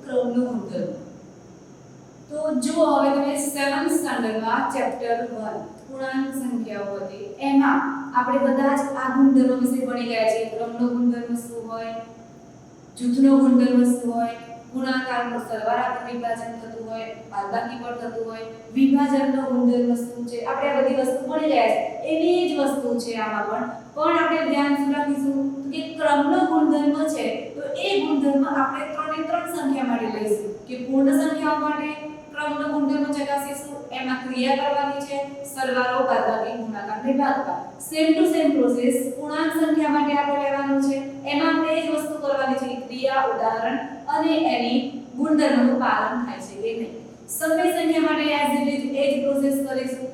ક્રમનો ગુણધર્મ. તો જો હવે તમે 7th સ્ટાન્ડર્ડમાં ચેપ્ટર 1 પૂર્ણાંક સંખ્યાઓ હતી એમાં આપણે બધા જ આ ગુણધર્મ વિશે ભણી ગયા છે. ક્રમનો ગુણધર્મ શું હોય, જૂથનો ગુણધર્મ શું હોય, ગુણાકારનો સરવાળા પર વિભાજન થતું હોય, બાદબાકી પર થતું હોય, વિભાજનનો ગુણધર્મ શું છે, આપણે આ બધી વસ્તુ ભણી ગયા છે. એની જ વસ્તુ છે આમાં પણ આપણે ધ્યાન શું રાખીશું કે ક્રમનો ગુણધર્મ છે તો એ ગુણધર્મ આપણે 3 ને 3 સંખ્યા માટે લઈશું કે પૂર્ણ સંખ્યાઓ માટે ક્રમનો ગુણધર્મ ચકાસીશું. એમાં ક્રિયા કરવાની છે સરવાળો, બાદબાકી, ગુણાકાર ને ભાગાકાર. સેમ ટુ સેમ પ્રોસેસ પૂર્ણાંક સંખ્યા માટે આપણે લેવાનું છે. એમાં આપણે એ જ વસ્તુ કરવાની છે ક્રિયા, ઉદાહરણ અને એની ગુણધર્મનું પાલન થાય છે કે નહીં. સમય સંખ્યા માટે એઝ ઇટ ઇઝ એ જ પ્રોસેસ કરીશું.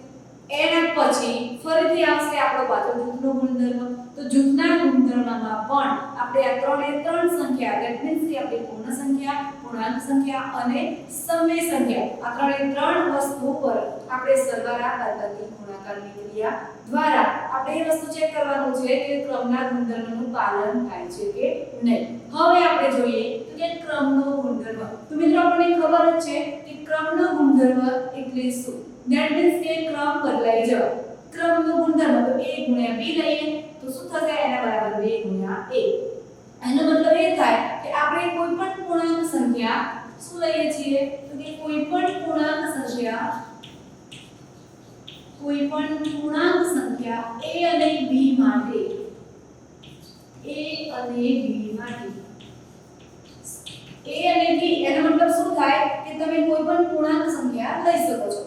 એના પછી ફરીથી આવશે આપણો પાછો જૂથનો ગુણધર્મ. તો જૂથના ગુણધર્મમાં પણ આપણે આ 3 એ 3 સંખ્યા ધેટ મીન્સ કે આપણી પૂર્ણ સંખ્યા, પૂર્ણાંક સંખ્યા અને સમય સંખ્યા આ 3 એ 3 વસ્તુ પર આપણે સરવાળા, બાદબાકી, ગુણાકારની ક્રિયા દ્વારા આપણે એ વસ્તુ ચેક કરવાનું છે કે ક્રમના ગુણધર્મનું પાલન થાય છે કે નહીં. હવે આપણે જોઈએ તો કે ક્રમનો ગુણધર્મ. તો મિત્રો આપણને ખબર જ છે કે ક્રમનો ગુણધર્મ એટલે શું. ધેટ મીન્સ કે ક્રમ બદલાઈ જવો. ક્રમનો ગુણધર્મ તો a * b લઈએ તો શું થશે એના બરાબર 2 * a. એનો મતલબ એ થાય કે આપણે કોઈ પણ પૂર્ણાંક સંખ્યા શું લઈએ છીએ તો કે કોઈ પણ પૂર્ણાંક સંખ્યા a અને b માટે a અને b એનો મતલબ શું થાય કે તમે કોઈ પણ પૂર્ણાંક સંખ્યા લઈ શકો છો.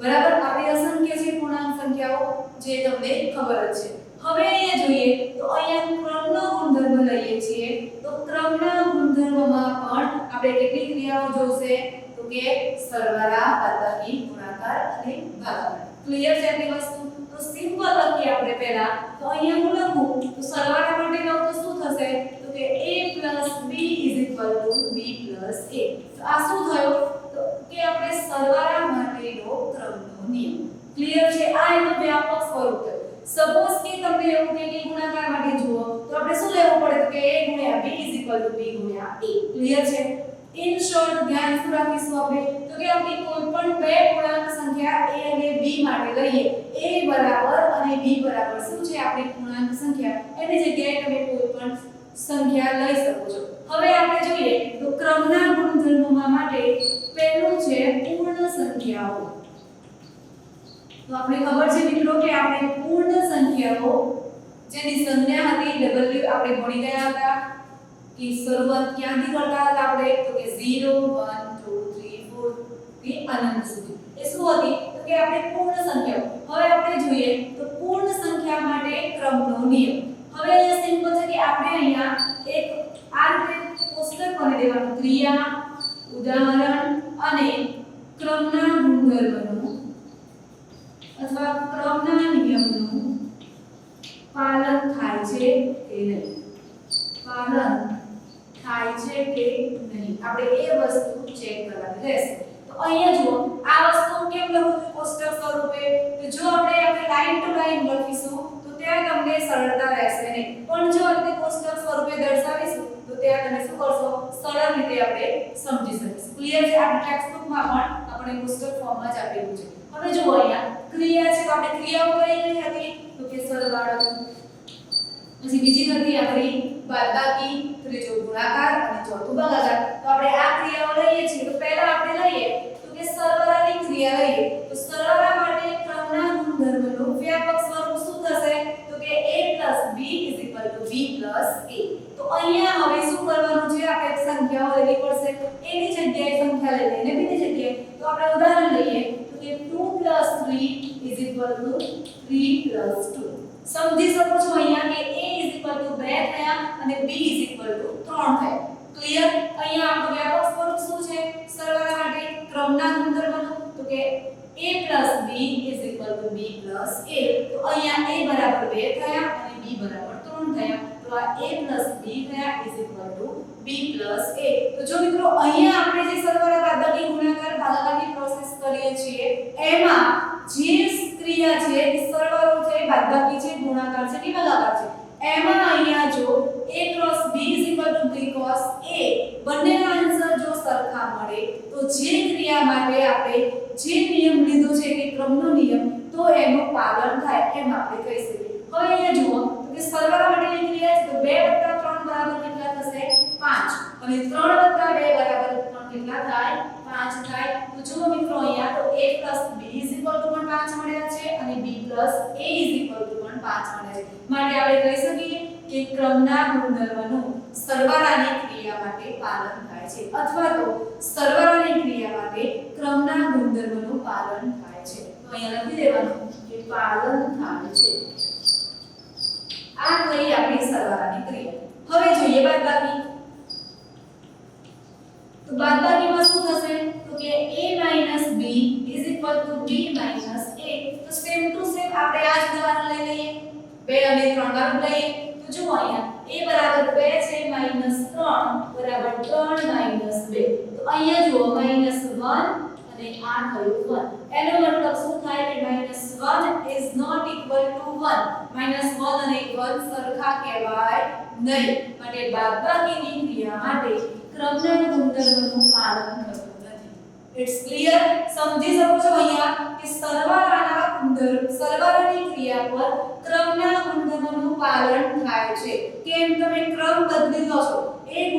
બરાબર, આપણી અસંખ્ય છે પૂર્ણાંક સંખ્યાઓ જે તમને ખબર જ છે. હવે અહીંયા જોઈએ તો અહીંયા ક્રમનો ગુણધર્મ લઈએ છીએ તો ક્રમના ગુણધર્મમાં પણ આપણે કેટલી ક્રિયાઓ જોશે તો કે સરવાળા, બાદબાકી, ગુણાકાર અને ભાગાકાર. ક્લિયર છે આપણી વસ્તુ. તો સિમ્પલ લખીએ આપણે પહેલા. તો અહીંયા હું લખું તો સરવાળા માટે લઉં તો શું થશે તો કે a + b = b + a. તો આ શું થયું તો કે આપણે સરવાળા માટેનો ક્રમનો નિયમ. ક્લિયર છે. આ એનો વ્યાપક સ્વરૂપ છે. સપોઝ કે તમને એવું કહે કે ગુણાકાર માટે જુઓ તો આપણે શું લેવું પડે તો કે a * b = b * a. Clear છે. ઇન શોર્ટ ધ્યાન શું રાખીશું આપણે તો કે આપણે કોઈ પણ બે પૂર્ણાંક સંખ્યા a અને b માટે લઈએ. a બરાબર અને b બરાબર શું છે આપણી પૂર્ણાંક સંખ્યા. એની જગ્યાએ તમે કોઈ પણ સંખ્યા લઈ શકો છો. હવે આપણે જોઈએ તો ક્રમના ગુણધર્મોમાં માટે પહેલું છે પૂર્ણ સંખ્યાઓ. તો આપણે ખબર છે મિત્રો કે આપણે પૂર્ણ સંખ્યાઓ જેની સંજ્ઞા હતી w આપણે ભણી ગયા હતા કે શરૂઆત ક્યાંથી કરતા હતા આપણે તો કે 0 1 2 3 4 થી અનંત સુધી. એ શું હતી તો કે આપણે પૂર્ણ સંખ્યાઓ. હવે આપણે જોઈએ તો પૂર્ણ સંખ્યા માટે ક્રમનો નિયમ. હવે અહીંયા સિમ્પલ છે કે આપણે અહીંયા એક આ રીતે કોષ્ટક બનાવી દેવાનું. ક્રિયા, ઉદાહરણ અને ક્રમના ગુણધર્મનું અથવા ક્રમના નિયમનું પાલન થાય છે કે નહીં. આપણે એ વસ્તુ ચેક કરવાની રહેશે. તો અહીંયા જુઓ આ વસ્તુ કેમ લખું છું કોષ્ટક સ્વરૂપે તો જો આપણે લાઈન ટુ લાઈન લખીશું તો ત્યાં તમને સરળતા રહેશે નહીં. પણ જો આપણે કોષ્ટક સ્વરૂપે દર્શાવીશું તો ત્યાં તમે શું કરશો સરળ રીતે આપણે સમજી શકીશું. ક્લિયર છે. આપણી ટેક્સ્ટબુકમાં પણ આપણે કોષ્ટક ફોર્મમાં જ આપેલું છે. હવે જુઓ અહીંયા ક્રિયા છે તો આપણે ક્રિયાઓ કઈ કઈ હતી તો કે સરવાળો, પછી બીજી હતી આપણી બાદબાકી, ત્રીજો ગુણાકાર અને ચોથું ભાગાકાર. તો આપણે આ ક્રિયાઓ લઈએ છીએ તો પહેલા આપણે લઈએ તો કે સરવાળાની ક્રિયા લઈએ. તો સરવાળા માટે ક્રમના ગુણધર્મનું વ્યાપક સ્વરૂપ શું થશે તો કે a + b = b + a. તો અહીંયા હવે શું કરવાનું છે આપણે સંખ્યાઓ લેવી પડશે. એની જગ્યાએ સંખ્યા લઈ લઈને બીજી જગ્યાએ તો આપણે ઉદાહરણ લઈએ તો કે 2 + 3 = 3 + 2. સમજી શકો છો અહીંયા કે a = 2 થયા અને b = 3 થયા. ક્લિયર. અહીંયા આપણું વ્યાપક સ્વરૂપ શું છે સરવાળા માટે ક્રમના ગુણધર્મનું તો કે a + b = b + a. તો અહીંયા a બરાબર 2 થયા અને b બરાબર 3 થયા. તો આ a + b થયા = b + a. તો જો મિત્રો અહીંયા આપણે જે સરવાળા, બાદબાકી, ગુણાકાર, ભાગાકારની પ્રોસેસ કરીએ છીએ એમાં જે ક્રિયા છે કે સરવાળો છે, બાદબાકી છે, ગુણાકાર છે કે ભાગાકાર છે એમાં અહીંયા જો a + b = b cos a બંનેનો આન્સર જો જે ક્રિયા માટે આપણે જે નિયમ લીધો છે કે ક્રમનો નિયમ તો એનું પાલન થાય એમ આપણે કહી શકીએ. હવે અહીંયા જુઓ કે સરવાળા માટેની ક્રિયા છે તો 2 + 3 બરાબર કેટલા થશે 5 અને 3 + 2 બરાબર 3 કેટલા થાય 5 થાય. તો જુઓ મિત્રો અહીંયા તો a + b = પણ 5 મળ્યા છે અને b + a પણ 5 મળ્યા છે. માટે આપણે કહી શકીએ કે ક્રમના ગુણધર્મનું સરવાળાની ક્રિયા માટે પાલન થાય છે અથવા તો સરવાળાની ક્રિયા માટે ક્રમના ગુણધર્મનું પાલન થાય છે. તો અહીંયા લખી દેવાનું કે પાલન થાય છે. આ થઈ આપણી સરવાળાની ક્રિયા. હવે જોઈએ બાદબાકી. તો બાદબાકીમાં શું થશે તો કે a - b = b - a. તો સેમ ટુ સેમ આપણે આ જ ઉદાહરણ લઈ લઈએ. 2 અને 3 બાદ લઈએ તો જુઓ અહીંયા a = 2 છે - 3 = 3 - 2. તો અહીંયા જુઓ -1 અને આ થયું 1. એનો મતલબ શું થાય કે -1 ≠ -1. -1 અને 1 સરખા કહેવાય નહીં. માટે બાદબાકીની ક્રિયા માટે ક્રમના ગુણધર્મનું પાલન થતું નથી. It's clear. સમજી શકો છો અહીંયા કે સરવાળાની ક્રિયા પર ક્રમના ગુણધર્મનું પાલન થાય છે. કેમ તમે ક્રમ બદલી લો છો a +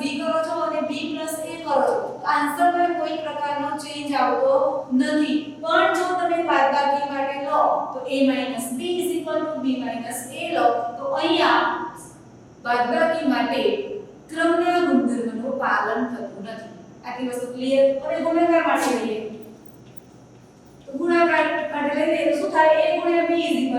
b કરો છો અને b + a કરો છો આન્સરમાં કોઈ પ્રકારનો ચેન્જ આવતો નથી. પણ જો તમે બાદબાકી માટે લો તો a - b = b - a લો તો અહીંયા બાદબાકી માટે ક્રમના ગુણધર્મનું પાલન થતું નથી. આટલી વસ્તુ ક્લિયર. હવે ગુણાકાર માટે લઈએ તો ગુણાકાર માટે લઈએ તો શું થાય a * b =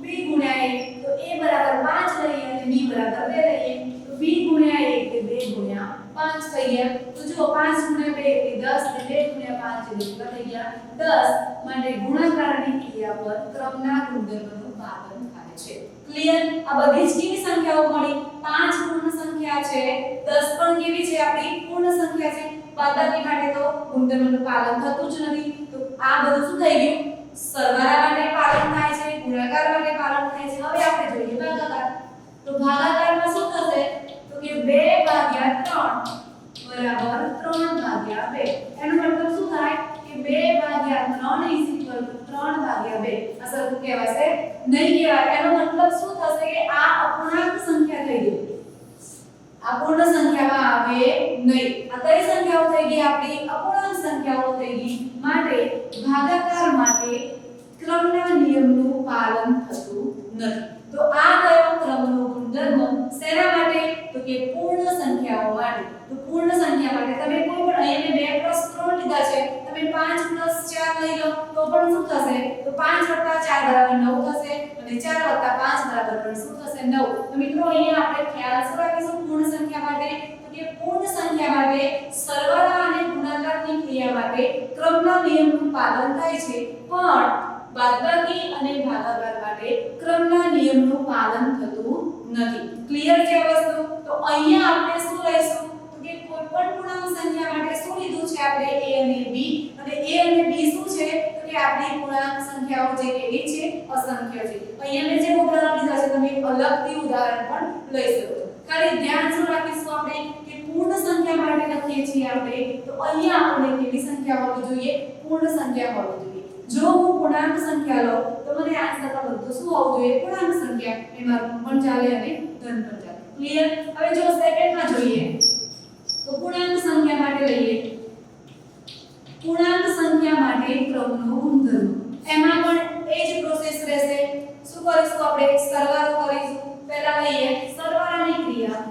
b * a. તો a = 5 લઈએ અને b = 2 લઈએ તો b * a એટલે 2 * 5 થઈ ગયા. તો જો 5 * 2 એટલે 10 અને 2 * 5 એટલે કેટલા થઈ ગયા 10. માટે ગુણાકારની ક્રિયા પર ક્રમના ગુણધર્મનું પાલન થાય છે. ક્લિયર. આ બધી જ કેવી સંખ્યાઓ મળી 5 પૂર્ણ સંખ્યા છે 10 પણ કેવી છે આપણી પૂર્ણ સંખ્યા છે. બાદબાકી માટે તો ગુણધર્મનું પાલન થતું જ નથી. તો આ બધું શું થઈ ગયું સરવાળા માટે પાલન થાય છે ગુણાકાર માટે પાલન થાય છે. હવે આપણે જોઈએ ભાગાકાર. તો ભાગાકારમાં શું થશે તો કે 2 / 3 = 3/2. એનો મતલબ શું થાય કે 2 / 3 = 3/2. આ સરખું કહેવાશે નહીં કહેવાય. એનો મતલબ શું થશે કે આ અપૂર્ણાંક સંખ્યા થઈ ગઈ. આ પૂર્ણ સંખ્યામાં આવે નહીં. આ કઈ સંખ્યાઓ થઈ ગઈ આપણી અપૂર્ણાંક સંખ્યાઓ થઈ ગઈ. માટે ભાગાકાર માટે ક્રમના નિયમનું પાલન થતું નથી. તો આ કયો ક્રમનો ગુણધર્મ શેના માટે તો કે પૂર્ણ સંખ્યાઓ માટે. તો પૂર્ણ સંખ્યા માટે તમે કોઈ પણ અહીંયા 2 + 3 લીધા છે તમે 5 + 4 લઈ લો તો પણ શું થશે તો 5 + 4 = 9 થશે અને 4 + 5 = શું થશે 9. તો મિત્રો અહીંયા આપણે ખ્યાલ શું રાખીશું પૂર્ણ સંખ્યા માટે તો કે પૂર્ણ સંખ્યા માટે સરવાળા અને ગુણાકારની ક્રિયા માટે ક્રમના નિયમનું પાલન થાય છે. પણ બાદબાકી અને ભાગાકાર માટે ક્રમના નિયમનું પાલન થતું નથી. ક્લિયર છે આ વસ્તુ. તો અહીંયા આપણે શું લઈશું તો કે કોઈ પણ પૂર્ણાંક સંખ્યા માટે શું લીધું છે આપણે a અને b અને a અને b શું છે તો કે આપણી પૂર્ણાંક સંખ્યાઓ જે કેવી છે અસંખ્ય છે. અહીંયા મેં જે ઉદાહરણ લીધા છે તમે અલગથી ઉદાહરણ પણ લઈ શકો છો. ખાલી ધ્યાન શું રાખીશું આપણે કે પૂર્ણ સંખ્યા માટે લખીએ છીએ આપણે તો અહીંયા આપણે કેવી સંખ્યા હોવી જોઈએ પૂર્ણ સંખ્યા હોવી જોઈએ. જો હું પૂર્ણાંક સંખ્યા લઉં તો મને આન્સરમાં બધું શું હોવું જોઈએ પૂર્ણાંક સંખ્યા. એમાં ઋણ પણ ચાલે અને ધન પણ ચાલે. ક્લિયર. હવે જો સેકન્ડમાં જોઈએ તો પૂર્ણાંક સંખ્યા માટે લઈએ પૂર્ણાંક સંખ્યા માટે ક્રમનો ગુણધર્મ. એમાં પણ એ જ પ્રોસેસ રહેશે. શું કરીશું આપણે સરવાળો કરીશું. પહેલા લઈએ સરવાળાની ક્રિયા.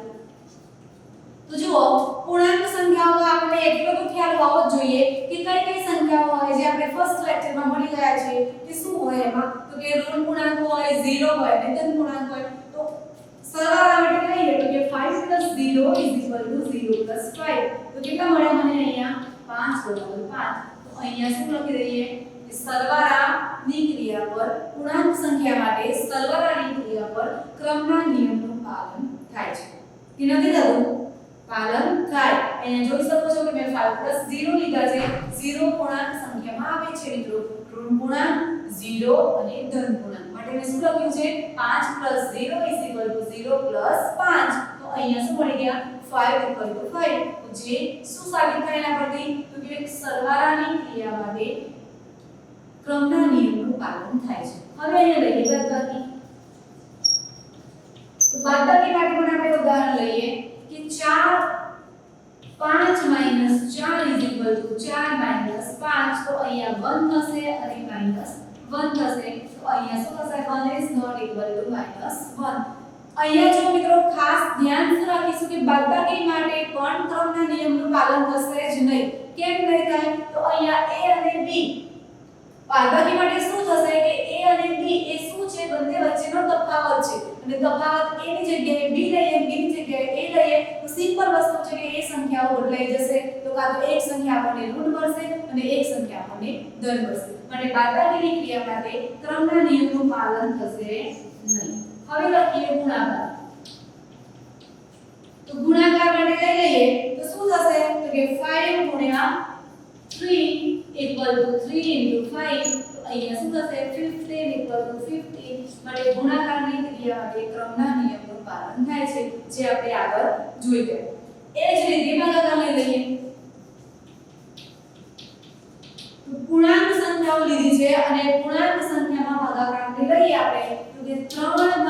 તો જુઓ પૂર્ણાંક સંખ્યાઓમાં આપણે એટલો તો ખ્યાલ હોવો જ જોઈએ કે કઈ કઈ સંખ્યાઓ હોય જે આપણે ફર્સ્ટ લેક્ચરમાં ભણી ગયા છે કે શું હોય એમાં તો કે ઋણ પૂર્ણાંક હોય 0 હોય અને ધન પૂર્ણાંક હોય. તો સરવાળા માટે લઈએ તો કે 5 + 0 = 0 + 5. તો કેટલા મળ્યા મને અહીંયા 5 = 5. તો અહીંયા શું લખી દઈએ કે સરવાળાની ક્રિયા પર પૂર્ણાંક સંખ્યા માટે સરવાળાની ક્રિયા પર ક્રમના નિયમનું પાલન થાય છે કે નથી થતું પાલન થાય. અહીંયા જોઈ શકો છો કે મેં 5 + 0 લીધા છે. 0 પૂર્ણાંક સંખ્યામાં આવે છે મિત્રો ઋણ પૂર્ણાંક 0 અને ધન પૂર્ણાંક. માટે મેં શું લખ્યું છે 5 + 0 = 0 + 5. તો અહીંયા શું મળી ગયા 5 = 5 તો જે શું સાબિત થાય એના પરથી તો કે સરવાળાની ક્રિયા માટે ક્રમના નિયમનું પાલન થાય છે. હવે અહીંયા લઈએ બાદબાકી. તો બાદબાકી માટે પણ આપણે ઉદાહરણ લઈએ કે 4 5 - 4 = 4 - 5 તો અહીંયા 1 થશે અને -1 થશે તો અહીંયા શું થશે 1 is not equal to -1. અહીંયા જો મિત્રો ખાસ ધ્યાન શું રાખીશું કે બાદબાકી માટે પણ ક્રમના નિયમનું પાલન થશે જ નહીં. કેમ નહીં થાય તો અહીંયા a અને b બાદબાકી માટે શું થશે કે a અને b એ શું છે બંને વચ્ચેનો તફાવત છે અને તફાવત a ની જગ્યાએ b લઈએ b ની જગ્યાએ a લઈએ તો સિમ્પલ વસ્તુ છે કે એ સંખ્યાઓ બદલાઈ જશે તો કાં તો એક સંખ્યા આપણને ઋણ મળશે અને એક સંખ્યા આપણને ધન મળશે. માટે બાદબાકીની ક્રિયા માટે ક્રમના નિયમનું પાલન થશે નહીં. હવે લખીએ ગુણાકાર. તો ગુણાકાર માટે લઈ લઈએ તો શું થશે તો કે 5 * 3 = 3 * 5 તો અહીંયા શું થશે 15 = 15 માટે ગુણાકારની ક્રિયા માટે ક્રમના નિયમનું પાલન થાય છે જે આપણે આગળ જોઈ ગયા. એ જ રીતે ભાગાકાર લઈ લઈએ. તો પૂર્ણાંક સંખ્યાઓ લીધી છે અને પૂર્ણાંક સંખ્યામાં ભાગાકાર લઈએ આપણે તો કે 3/4 =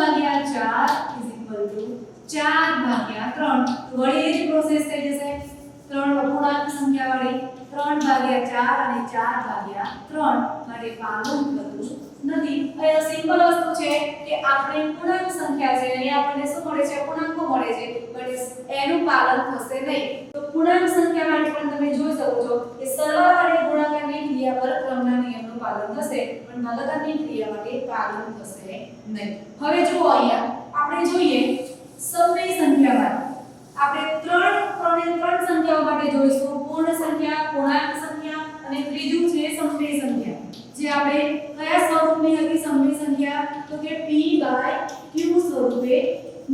4/3 વળી એ જ પ્રોસેસ થઈ જશે. 3 પૂર્ણાંક સંખ્યા વળી 3/4 અને 4/3 માટે પાલન થતું નથી. અહીંયા સિમ્પલ વસ્તુ છે કે આપણે પૂર્ણાંક સંખ્યા છે અહીંયા આપણને શું મળે છે પૂર્ણાંકો મળે છે બટ એનું પાલન થશે નહીં. તો પૂર્ણાંક સંખ્યા માટે પણ તમે જોઈ શકો છો કે સરવાળા અને ગુણાકારની ક્રિયા પર ક્રમના નિયમનું પાલન થશે પણ ભાગાકારની ક્રિયા માટે પાલન થશે નહીં. હવે જુઓ અહીંયા આપણે જોઈએ સમય સંખ્યામાં આપણે ત્રણ સંખ્યાઓ માટે જોઈશું પૂર્ણ સંખ્યા પૂર્ણાંક સંખ્યા અને ત્રીજું છે સમય સંખ્યા. જે આપણે કયા સ્વરૂપની હતી સમય સંખ્યા તો કે p/q સ્વરૂપે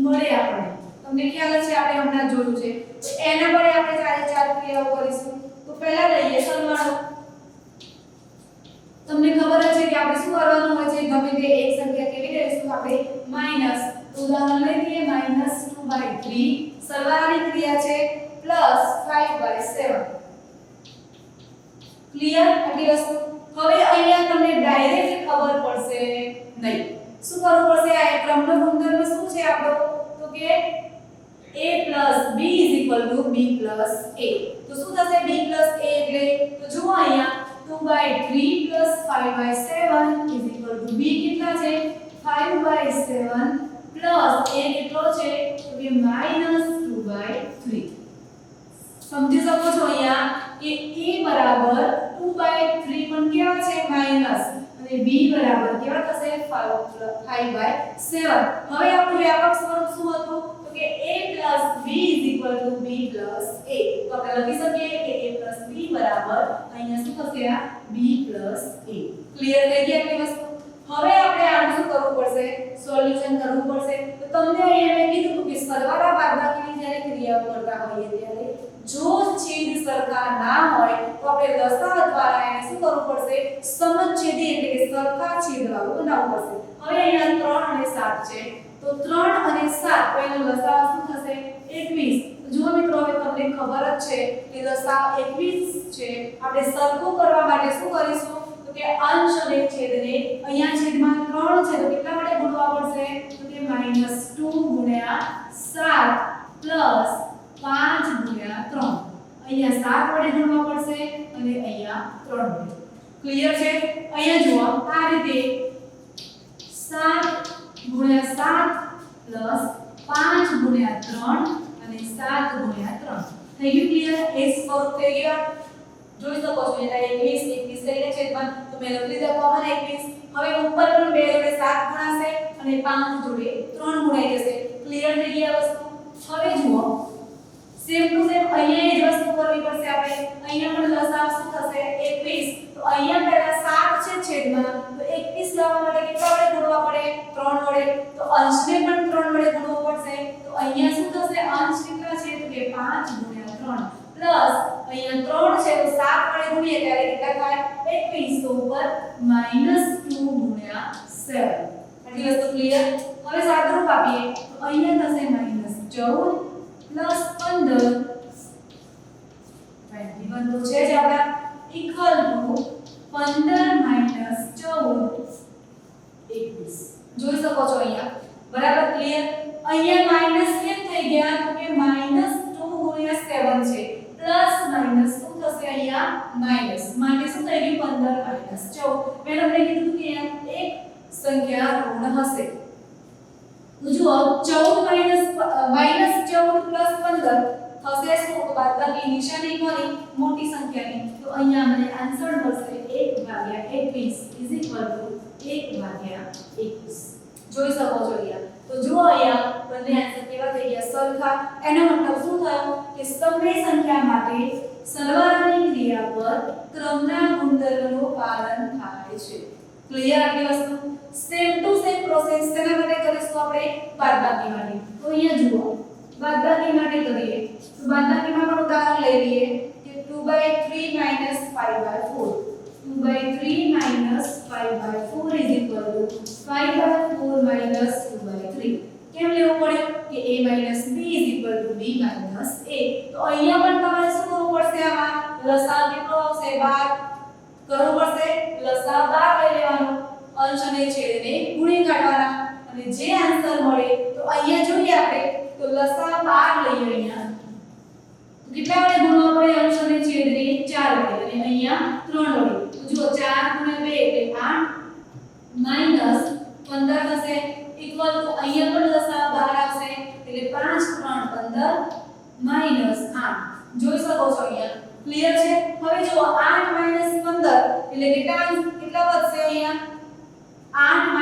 મળે આપણને. તમને ખ્યાલ છે આપણે હમણાં જોયું છે. તો એના પર આપણે ચાર ક્રિયાઓ કરીશું. તો પહેલા લઈએ સરવાળો. તમને ખબર છે કે આપણે શું કરવાનું હોય છે ગમે તે એક સંખ્યા કેવી લઈશું આપણે માઈનસ. તો ઉદાહરણ લઈ લઈએ -2/3 સરવાળાની ક્રિયા છે +5/7. ક્લિયર આટલી વસ્તુ. હવે અહીંયા તમને ડાયરેક્ટ ખબર પડશે નહીં. શું કરવું પડશે આ ક્રમનો ગુણધર્મ શું છે આપણો તો કે a + b = b + a. તો શું થશે b + a એટલે તો જુઓ અહીંયા 2/3 + 5/7 = b કેટલા છે 5/7 પ્લસ a કેટલો છે તો કે -2/3. સમજી શકો છો અહીંયા કે a બરાબર 2/3 પણ કેવા છે માઈનસ અને b બરાબર કેવા થશે 5/7. હવે આપણું વ્યાપક સ્વરૂપ શું હતું તો કે a + b = b + a. તો આપણે લખી શકીએ કે a + b બરાબર અહીંયા શું થશે આ b + a. ક્લિયર થઈ ગઈ આપણી વસ્તુ. હવે આપણે આનું શું કરવું પડશે સોલ્યુશન કરવું પડશે. તો તમને અહીંયા મેં કીધું કે સરવાળા બાદબાકીની જ્યારે ક્રિયાઓ કરતા હોઈએ ત્યારે જો છેદ સરખા ના હોય તો આપણે લસાઅ દ્વારા એને શું કરવું પડશે સમછેદી એટલે કે સરખા છેદવાળું બનાવવું પડશે. હવે અહીંયા 3 અને 7 છે તો 3 અને 7 તો એનો લસાઅ શું થશે 21. તો જુઓ મિત્રો હવે તમને ખબર જ છે કે લસાઅ 21 છે. આપણે સરખું કરવા માટે શું કરીશું તો કે અંશ અને છેદને અહીંયા છેદમાં 3 છે તો કેટલા વડે ગુણવા પડશે તો કે -2 * 7 + 5 * 3. અહીંયા 7 વડે ગુણવા પડશે અને અહીંયા 3 વડે. ક્લિયર છે. અહીંયા જુઓ આ રીતે 7 * 7 + 5 * 3 અને 7 * 3 થઈ ગયું ક્લિયર. એ સ્વરૂપ થઈ ગયા. જોઈ શકો છો અહીંયા 21 લઈને છેદમાં તો મેં લખી દીધા કોમન 21. હવે ઉપર પણ 2 જોડે 7 ગુણાશે અને 5 જોડે 3 ગુણાઈ જશે. ક્લિયર થઈ ગઈ આ વસ્તુ. હવે જુઓ સેમ ટુ સેમ અહીંયા એ જ વસ્તુ કરવી પડશે આપણે. અહીંયા પણ લસાઅ શું થશે 21. તો અહીંયા પહેલા 7 છે છેદમાં તો 21 લાવવા માટે કેટલા વડે ગુણવા પડે 3 વડે. તો અંશને પણ 3 વડે ગુણવો પડશે. તો અહીંયા શું થશે અંશ કેટલા છે તો કે 5 * 3 પ્લસ અહીંયા 3 છે તો 7 વડે ગુણીએ ત્યારે કેટલા થાય 21. તો ઉપર -2 * 7. આટલી વસ્તુ ક્લિયર. હવે સાદુરૂપ આપીએ તો અહીંયા થશે -14 + 15 21 તો છે જ આપડા ઇક્વલ ટુ 15 માઈનસ 14 21 જોઈ શકો છો અહીંયા બરાબર ક્લિયર અહીંયા માઈનસ કેમ થઈ ગયા તો કે -2 ગુણ્યા 7 છે પ્લસ માઈનસ શું થશે અહીંયા માઈનસ માટે શું થઈ ગયું 15 માઈનસ 14 મેં તમને કીધું કે અહીંયા એક સંખ્યા ઋણ હશે તો જુઓ 14 માઈનસ 14 પ્લસ 15 થશે શું તો બાદબાકી નિશાની કોની મોટી સંખ્યાની તો અહીંયા મને આન્સર મળશે 1/21 જોઈ શકો છો અહીંયા તો જુઓ અહીંયા બંને આન્સર કેવા થઈ ગયા સરખા એનો મતલબ શું થયો કે સમય સંખ્યા માટે સરવાળાની ક્રિયા પર ક્રમના ગુણધર્મનું પાલન થાય છે ક્લિયર આટલી વસ્તુ સેમ ટુ સેમ પ્રોસેસ તેના માટે કરીશું આપણે બાદબાકી માટે તો અહીંયા જુઓ બાદબાકી માટે કરીએ તો બાદબાકીમાં પણ ઉદાહરણ લઈ લઈએ કે 2/3 5/4 2/3 5/4 is equal to 5/4 2/3 કેમ લેવું પડે કે a b is equal to b a તો અહીંયા પણ તમારે શું કરવું પડશે આમાં લસાઅ કેટલો આવશે 12 કરવું પડશે લસાઅ 12 લઈ લેવાનો અંશ અને છેદને ગુણી કાઢવાના અને જે આન્સર મળે તો અહીંયા જોઈએ આપણે તો લસાઅ 12 લઈએ અહીંયા તો કેટલા વડે ગુણવા પડે અંશ અને છેદને 4 વડે અને અહીંયા 3 વડે તો જુઓ 4 * 2 એટલે 8 માઈનસ 15 થશે ઇક્વલ ટુ અહીંયા પણ લસાઅ 12 આવશે એટલે 5 3 15 માઈનસ 8 જોઈ શકો છો અહીંયા ક્લિયર છે હવે જુઓ 8 માઈનસ 15 એટલે કેટલા વધશે અહીંયા 8 -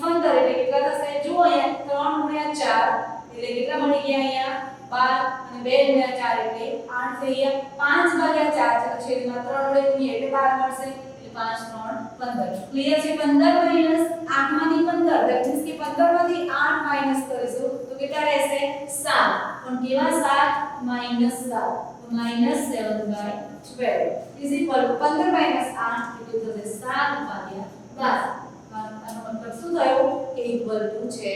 15 એટલે કેટલા થશે જુઓ અહીંયા 3 * 4 એટલે કેટલા મળી ગયા અહીંયા 12 અને 2 * 4 એટલે 8 થઈ ગયા 5/4 છેદમાં 3 વડે ગુણીએ એટલે 12 મળશે એટલે 5 3 15 ક્લિયર છે 15 - 8 માંથી 15 ધેટ મીન્સ કે 15 માંથી 8 માઈનસ કરીશું તો કેટલા રહેશે 7 પણ કેવા 7 -7 તો -7/12 is equal to 15 - 8 એટલે થશે 7/12 આનો મતલબ શું થયો કે ઇક્વલ ટુ છે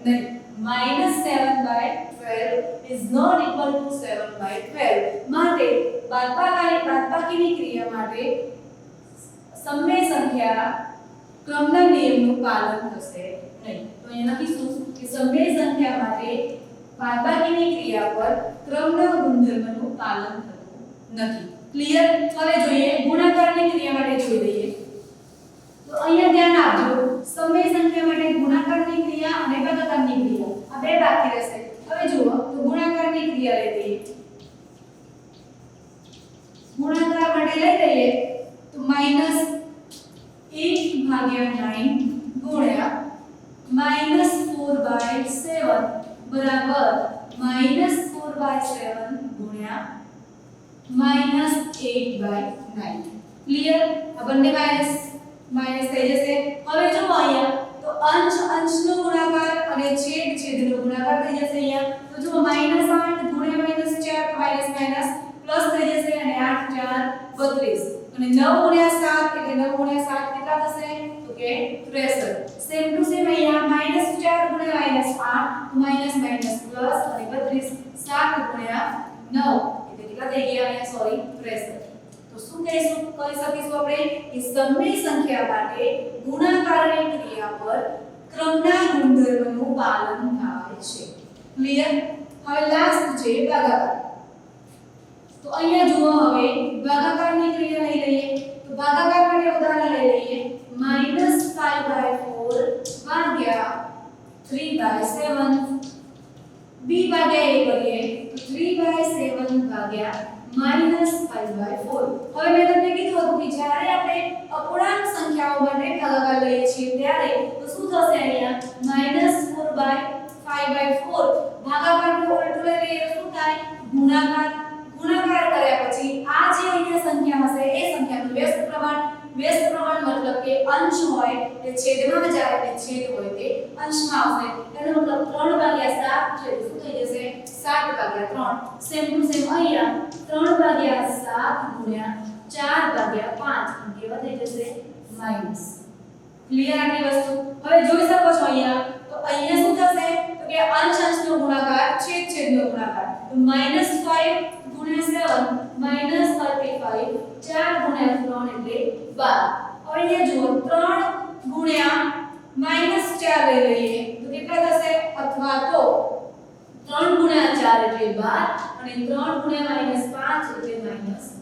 નહીં -7/12 is not equal to 7/12 માટે બાદબાકીની ક્રિયા માટે સમય સંખ્યા ક્રમના નિયમનું પાલન થશે નહીં તો અહીંયા લખીશું કે સમય સંખ્યા માટે બાદબાકીની ક્રિયા પર ક્રમના ગુણધર્મનું પાલન થતું નથી ક્લિયર હવે જોઈએ ગુણાકારની ક્રિયા માટે જોઈ લઈએ તો અહીંયા ધ્યાન આપજો સમય સંખ્યા માટે ગુણાકારની ક્રિયા અને ભાગાકારની ક્રિયા આ બે બાકી રહેશે હવે જુઓ તો ગુણાકારની ક્રિયા લઈ લઈએ ગુણાકાર માટે લઈ લઈએ તો -8/9 ગુણ્યા -4/7 બરાબર -4/7 ગુણ્યા -8/9 ક્લિયર આ બંને માઈનસ થઈ જશે હવે જો અહીંયા તો અંશ અંશનો ગુણાકાર અને છેદ છેદનો ગુણાકાર થઈ જશે અહીંયા તો જો -8 ગુણ્યા -4 માઈનસ માઈનસ પ્લસ થઈ જશે અને 8 4 32 અને 9 ગુણ્યા 7 એટલે 9 ગુણ્યા 7 કેટલા થશે તો કે 63 સેમ ટુ સેમ અહીંયા -4 ગુણ્યા -8 માઈનસ માઈનસ પ્લસ અને 32 7 ગુણ્યા 9 એટલે કેટલા થઈ ગયા અહીંયા સોરી 63 તો શું કરી શકીશું આપણે કે સમય સંખ્યા માટે ગુણાકારની ક્રિયા પર ક્રમના ગુણધર્મનું પાલન થાય છે ક્લિયર હવે લાસ્ટ છે ભાગાકાર તો અહીંયા જુઓ હવે ભાગાકારની ક્રિયા લઈ લઈએ તો ભાગાકાર માટે ઉદાહરણ લઈ લઈએ -5/4 ભાગ્યા 3/7 b ભાગ્યા a કરીએ તો 3/7 ભાગ્યા -5/4 હવે મેં તમને કીધું હતું કે જ્યારે આપણે અપૂર્ણાંક સંખ્યાઓ માટે ભાગાકાર લઈએ છીએ ત્યારે તો શું થશે અહીંયા -4/5/4 ભાગાકારનું ઉલટું લઈ લઈએ તો શું થાય ગુણાકાર કર્યા પછી આ જે અહીંયા સંખ્યા હશે એ સંખ્યાનું વ્યસ્ત પ્રમાણ મતલબ કે અંશ હોય તે છેદમાં જાય અને છેદ હોય તે અંશમાં આવશે એનો મતલબ 3/7 છે શું થઈ જશે 7/3 સેમ ટુ સેમ અહીંયા 3/7 ગુણ્યા 4/5 કેવા થઈ જશે માઈનસ ક્લિયર આટલી વસ્તુ હવે જોઈ શકો છો અહીંયા તો અહીંયા શું થશે તો કે અંશ અંશનો ગુણાકાર છેદ છેદનો ગુણાકાર તો તો -5 ગુણ્યા 7 -35 4 ગુણ્યા 3 એટલે 12. હવે અહીંયા જુઓ 3 ગુણ્યા -4 લઈ લઈએ તો કેટલા થશે અથવા તો 3 ગુણ્યા 4 એટલે 12 અને 3 ગુણ્યા -5 એટલે -35.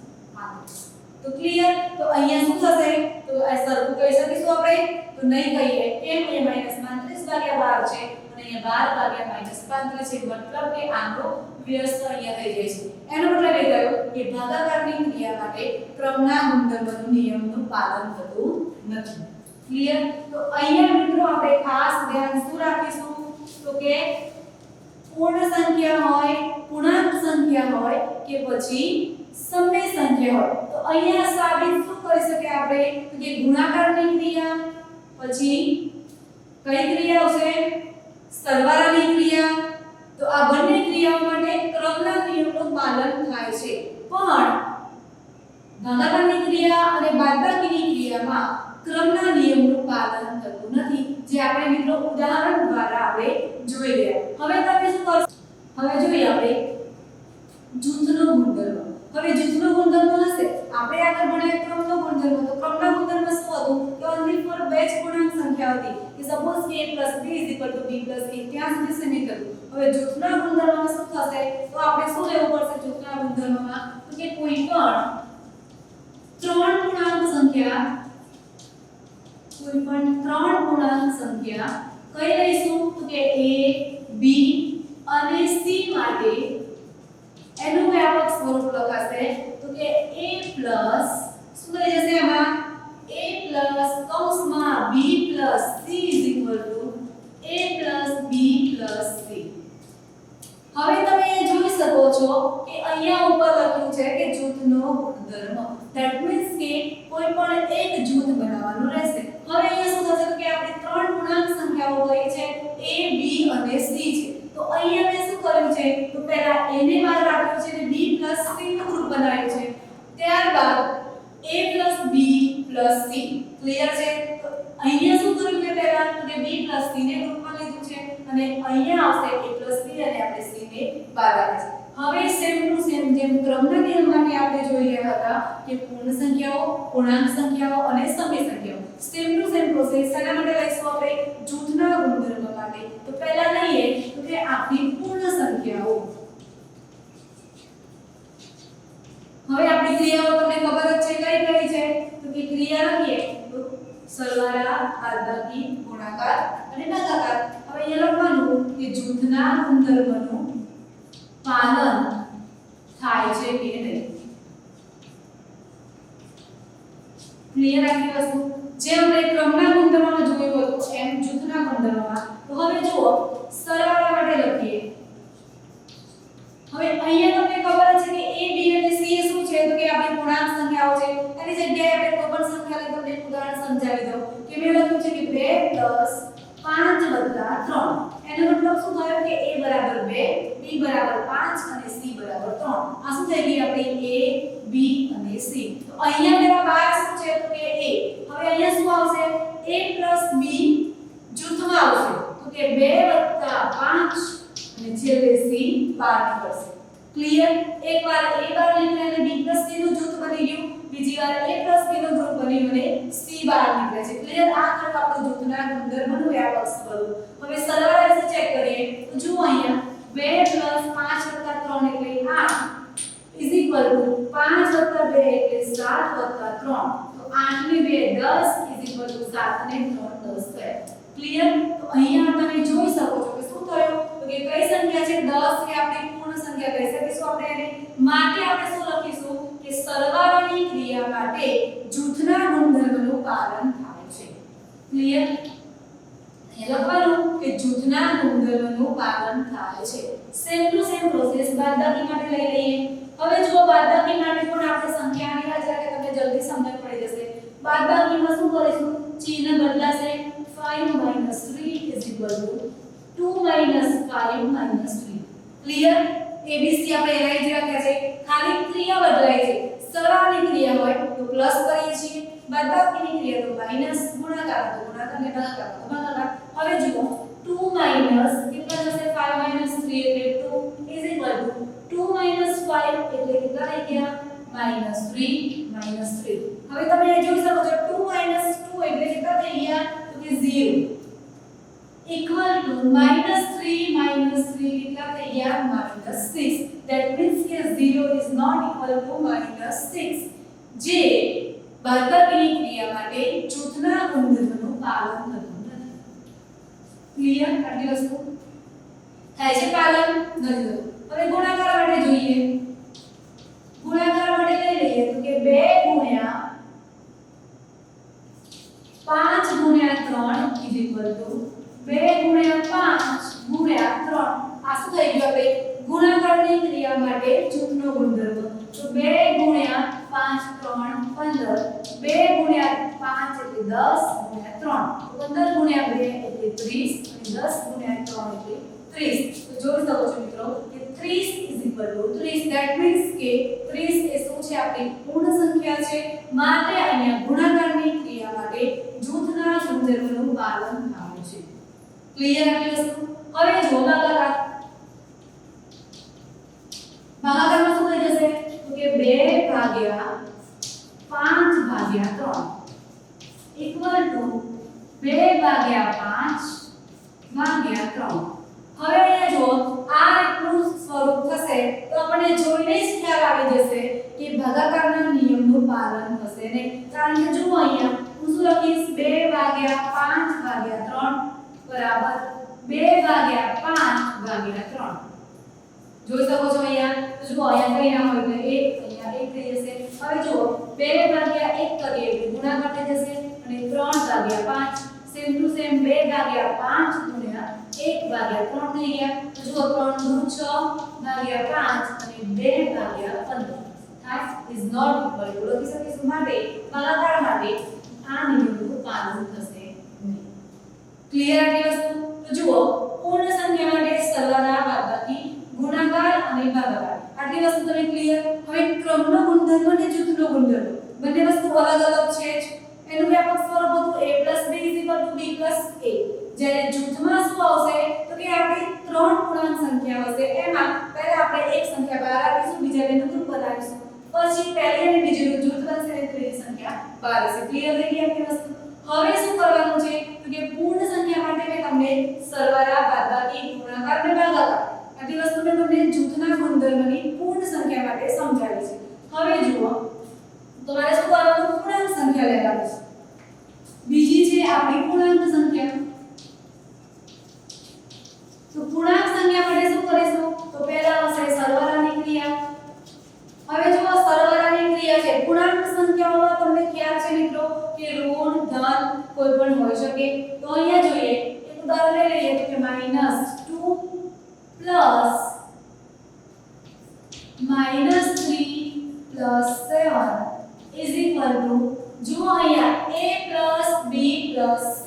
તો ક્લિયર? તો અહીંયા શું થશે? તો આ સરખું કહી શકીશું આપણે? તો નહીં કહીએ કેમ કે -35 ભાગ્યા 12 છે અને અહીંયા 12 ભાગ્યા -35 છે મતલબ કે આનો વ્યસ્ત અહીંયા થઈ જાય છે. એનો મતલબ એ થયો કે ભાગાકારની ક્રિયા માટે ક્રમના ગુણધર્મનું નિયમનું પાલન થતું નથી. ક્લિયર? તો અહીંયા મિત્રો આપણે ખાસ ધ્યાન શું રાખીશું? તો કે પૂર્ણ સંખ્યા હોય, પૂર્ણાંક સંખ્યા હોય કે પછી સમય સંખ્યા હોય તો અહીંયા સાબિત શું કરી શકીએ આપણે? તો કે ગુણાકારની ક્રિયા, પછી કઈ ક્રિયા આવશે? સરવાળાની ક્રિયા. તો આ બંને ક્રિયાઓ માટે ક્રમના નિયમનું પાલન થાય છે, પણ ભાગાકારની ક્રિયા અને બાદબાકીની ક્રિયામાં ક્રમના નિયમનું પાલન થતું નથી, જે આપણે મિત્રો ઉદાહરણ દ્વારા આપણે જોઈ ગયા. હવે તમે શું કરશો? હવે જોઈએ આપણે જૂથનો ગુણધર્મ. હવે જૂથનો ગુણધર્મ હશે આપણે આગળ ભણ્યા ક્રમનો ગુણધર્મ. તો ક્રમના ગુણધર્મ શું હતું? કે ઓન્લી ફોર બે જ પૂર્ણાંક સંખ્યા હતી કે સપોઝ કે a + b = b + a ત્યાં સુધી સીમિત હતું. હવે જૂથના ગુણધર્મમાં શું થશે? તો આપણે શું લેવું પડશે જૂથના ગુણધર્મમાં? તો કે કોઈ પણ ત્રણ પૂર્ણાંક સંખ્યા કઈ લઈશું? તો કે a b અને c માટે એનું વ્યાપક સ્વરૂપ લખાશે. તો કે a પ્લસ શું થઈ જશે આમાં? a પ્લસ કૌંસમાં b plus c = a plus b plus c. હવે તમે જોઈ શકો છો કે અહીંયા ઉપર લખ્યું છે કે જૂથનો ગુણધર્મ. ધેટ મીન્સ કે કોઈ પણ એક જૂથ બનાવવાનું રહેશે. હવે અહીંયા શું થશે? તો કે આપણે ત્રણ પૂર્ણાંક સંખ્યાઓ કઈ છે? a b અને c છે. તો અહીંયા મેં શું કર્યું છે? તો પહેલા a ને બહાર રાખ્યો છે અને b + c નું ગ્રુપ બનાવ્યું છે. ત્યારબાદ a + b + c. ક્લિયર છે? તો અહીંયા શું કર્યું મેં પહેલા? તો કે b + c ને ગ્રુપમાં લીધું છે અને અહીંયા આવશે a + b અને આપણે c ને બહાર રાખીએ છીએ. હવે સેમ ટુ સેમ જેમ ક્રમના નિયમ માટે આપણે જોઈ રહ્યા હતા કે પૂર્ણ સંખ્યાઓ, પૂર્ણાંક સંખ્યાઓ અને સમય સંખ્યાઓ, સેમ ટુ સેમ પ્રોસેસ શેના માટે લઈશું આપણે? જૂથના ગુણધર્મ માટે. તો પહેલા લઈએ તો કે આપણી પૂર્ણ સંખ્યાઓ. હવે આપણી ક્રિયાઓ તમને ખબર જ છે કઈ કઈ છે? તો કે ક્રિયા લખીએ તો સરવાળા, બાદબાકી, ગુણાકાર અને ભાગાકાર. હવે અહીંયા લખવાનું કે જૂથના ગુણધર્મનું પાલન થાય છે કે નહીં. ક્લિયર આખી વસ્તુ? જે આપણે ક્રમના ગુણધર્મમાં જોયું હતું એમ જૂથના ગુણધર્મમાં. તો હવે જુઓ સરવાળા માટે લખીએ. હવે અહીંયા તમને ખબર છે કે a b અને c એ શું છે? તો કે આપણી પૂર્ણાંક સંખ્યાઓ છે. એની જગ્યાએ આપણે કોઈ પણ સંખ્યા લઈ તમને એક ઉદાહરણ સમજાવી દઉં કે મેં લખ્યું છે કે 2 + 5 + 3. એનો મતલબ શું થયો કે a = 2, b = 5 અને c = 3. આ શું થઈ ગઈ આપણી a b અને c. તો અહીંયા મેરા બાર શું છે? તો કે a. હવે અહીંયા શું આવશે? a + b જૂથમાં આવશે. તો કે 2 + 5 અને છેલ્લે c બહાર નીકળશે. ક્લિયર? એકવાર a બહાર નીકળે અને b + c નું જૂથ બની ગયું, બીજી વાર a + b નું ગ્રુપ બન્યું અને c બહાર નીકળે છે. ક્લિયર? આ થયું આપણું જૂથના ગુણધર્મનું વ્યાપક સ્વરૂપ. હવે સરવાળા વિશે ચેક કરીએ તો જુઓ અહીંયા 2 + 5 + 3 એટલે 8 = 5 + 2 એટલે 7 + 3. તો 8 ને 2 10 = 7 અને 3 10 થયા. ક્લિયર? તો અહીંયા તમે જોઈ શકો છો કે શું થયું? તો કે કઈ સંખ્યા છે? 10 કે આપણી પૂર્ણ સંખ્યા કહી શકીશું આપણે એને. માટે આપણે શું લખીશું કે સરવાળાની ક્રિયા માટે જૂથના ગુણધર્મનું પાલન થાય છે. ક્લિયર? લખવાનું કે જૂથના ગુણધર્મનું પાલન થાય છે. સેમ ટુ સેમ પ્રોસેસ બાદબાકી માટે લઈ લઈએ. હવે જો બાદબાકી માટે પણ આપણે સંખ્યાની રાજા કે તમને જલ્દી સમજ પડી જશે. બાદબાકીમાં શું કરીશું? ચિહ્ન બદલાશે. 5 - 3 = 2 - 5 - 3. ક્લિયર? abc આપણે એના જ રાખ્યા છે. ખાલી ક્રિયા બદલાય છે. સરવાળાની ક્રિયા હોય તો પ્લસ કરીએ છીએ, બાદબાકીની ક્રિયા તો માઈનસ, ગુણાકાર તો ગુણાકાર અને ભાગાકાર તો ભાગાકાર. હવે જુઓ 2 - કેટલા થશે? 5 - 3 એટલે 2 = એટલે કેટલા થઈ ગયા -3 હવે તમે એ જોઈ શકો છો 2 2 એટલે કેટલા થઈ ગયા તો કે 0 equal to -3 કેટલા થઈ ગયા -6 that means કે 0 is not equal to -6 જે બાદબાકીની ક્રિયા માટે જૂથના ગુણધર્મનું પાલન થતું નથી ક્લિયર આટલી વસ્તુ થાય છે પાલન નથી થતું હવે ગુણાકાર માટે જોઈએ ગુણાકાર માટે લઈ લઈએ તો કે 2 ગુણ્યા 5 ગુણ્યા 3 2 ગુણ્યા 5 ગુણ્યા 3 આ શું થઈ ગયું આપણે ગુણાકારની ક્રિયા માટે જૂથનો ગુણધર્મ તો 2 ગુણ્યા 5 3 15 2 ગુણ્યા 5 એટલે 10 ગુણ્યા 3 15 ગુણ્યા 2 એટલે 30 અને 10 ગુણ્યા 3 એટલે 30 તો જોઈ શકો છો મિત્રો કે 30 30 that means કે 30 એ શું છે આપણી પૂર્ણ સંખ્યા છે માટે અહીંયા ગુણાકારની ક્રિયા માટે જૂથના ગુણધર્મનું પાલન થાય છે ક્લિયર આટલી વસ્તુ હવે જો ભાગાકાર ભાગાકારમાં શું થઈ જશે તો કે 2 ભાગ્યા 5 ભાગ્યા 3 equal to 2 ભાગ્યા 5 ભાગ્યા 3 હવે અહીંયા જો આ રીતનું સ્વરૂપ થશે તો આપણને જોઈને જ ખ્યાલ આવી જશે કે ભાગાકારના નિયમનું પાલન થશે નહીં કારણ કે જુઓ અહીંયા હું શું લખીશ 2 ભાગ્યા 5 ભાગ્યા 3 બરાબર 2 ભાગ્યા 5 ભાગ્યા 3 જોઈ શકો છો અહીંયા તો જુઓ અહીંયા કઈ ના હોય એટલે 1 અહીંયા 1 થઈ જશે હવે જુઓ 2 ભાગ્યા 1 કરીએ એટલે ગુણાકાર થઈ જશે અને 3 ભાગ્યા 5 સેમ ટુ સેમ 2 ભાગ્યા 5 ગુણ્યા 1 ભાગ્યા 3 થઈ ગયા તો જુઓ 3 નું 6 ભાગ્યા 5 અને 2 ભાગ્યા 15 that is not equal to લખી શકીશું માટે ભાગાકાર માટે આ નિયમનું પાલન થશે નહીં ક્લિયર આટલી વસ્તુ તો જુઓ પૂર્ણ સંખ્યા માટે સરવાળા બાદબાકી ગુણાકાર અને ભાગાકાર આટલી વસ્તુ તમે ક્લિયર હવે ક્રમનો ગુણધર્મ અને જૂથનો ગુણધર્મ બંને વસ્તુ અલગ અલગ છે જ એનું વ્યાપક સ્વરૂપ હતું a b b a જ્યારે જૂથમાં શું આવશે તો કે આપણી ત્રણ પૂર્ણાંક સંખ્યા હશે એમાં પહેલા આપણે એક સંખ્યા બહાર રાખીશું બીજા બેનું ગ્રુપ બનાવીશું પછી પહેલી અને બીજીનું જૂથ બનશે અને ત્રીજી સંખ્યા બહાર હશે ક્લિયર થઈ ગઈ આપણી વસ્તુ હવે શું કરવાનું છે તો કે પૂર્ણ સંખ્યા માટે મેં તમને સરવાળા બાદબાકી ગુણાકાર અને ભાગાકાર આટલી વસ્તુ મેં તમને જૂથના ગુણધર્મની પૂર્ણ સંખ્યા માટે સમજાવી છે હવે જુઓ તમારે શું કરવાનું પૂર્ણાંક સંખ્યા લેવાની છે બીજી છે આપણી પૂર્ણાંક સંખ્યા તો પૂર્ણાંક સંખ્યા માટે શું કરીશું તો પહેલા હશે સરવાળાની ક્રિયા હવે જો સરવાળાની ક્રિયા છે પૂર્ણાંક સંખ્યાઓમાં તમને ખ્યાલ છે મિત્રો કે ઋણ ધન કોઈ પણ હોઈ શકે તો અહીંયા જોઈએ એક ઉદાહરણ લઈ લઈએ તો કે -2 -3 +7 is equal to જો અહીંયા a b c